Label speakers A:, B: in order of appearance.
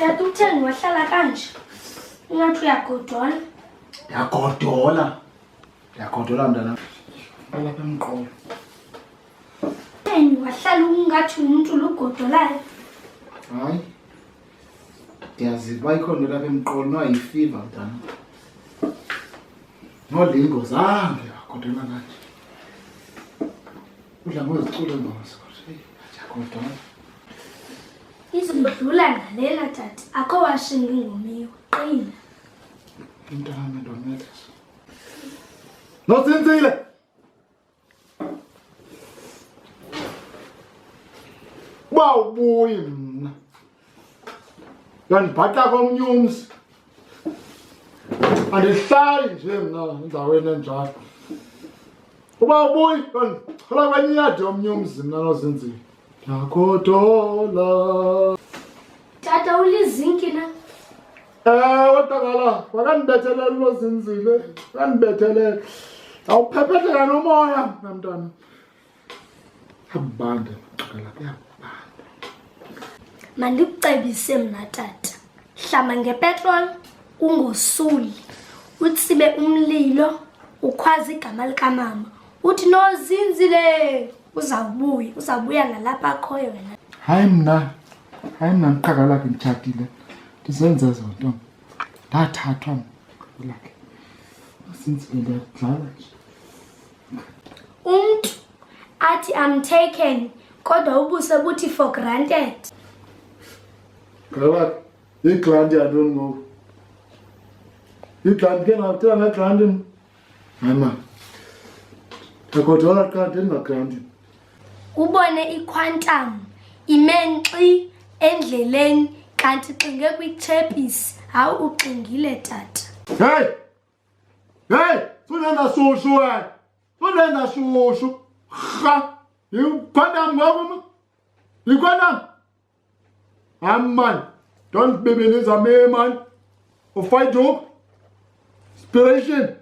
A: Tata utheni wahlala kanje? Ingathi uyagodola.
B: Ndiyagodola mntana. Alapha emqolo.
A: Wahlala ungathi umuntu lugodolayo.
B: Hayi. Ndiyaziva ikhona lapha emqolo noyifiva mntana. Nolingo zange wagodola kanje. Udla ngozicule ngoso. Ndiyagodola.
A: Izindlula ngalela tata. Akho washinga ingomiwe. Qina.
B: Mntana ndomeleso. Nozinzile. Bawubuye mina. Yandibhaqa komnyumsi. Andihlali nje mina endaweni enjalo. Ubawubuye yandicela kwenye iyadi yomnyumsi mina nozinzile. Ndiyagodola.
A: Tata ulizinki na?
B: Watakala, wakandibethelele nozinzile. Wakandibethelele. Awuphephetheka nomoya mntana. Abanda maqala kuyabanda.
A: Mandikucebise mna tata. Hlamba ngepetrol ungosuli. Utsibe umlilo ukhwaza igama likamama. Uthi nozinzile uzawubuya nalapha akhoyo wena.
B: Hayi mna ndiqhaka lakhe nditshatile. Ndizenza zonto. Ndathathwa lakhe. Sinzile ndiyadlala nje.
A: Umuntu athi I'm taken kodwa ubuse buthi for granted.
B: Ngaba iglanti yantoni ngoku? Iglanti ke ngakuthela ngeglanti. Hayi ma. Ndiyagodola qha ndingaglanti.
A: Ubone iquantum imenxi endleleni kanti xinge kwichepisi hawu uxingile tata.
B: Hey, sunenda shushu wena. Sunenda shushu. Ha, iquantum ngoku. Iquantum. Man, don't bebeleza me man. Fight up. Inspiration.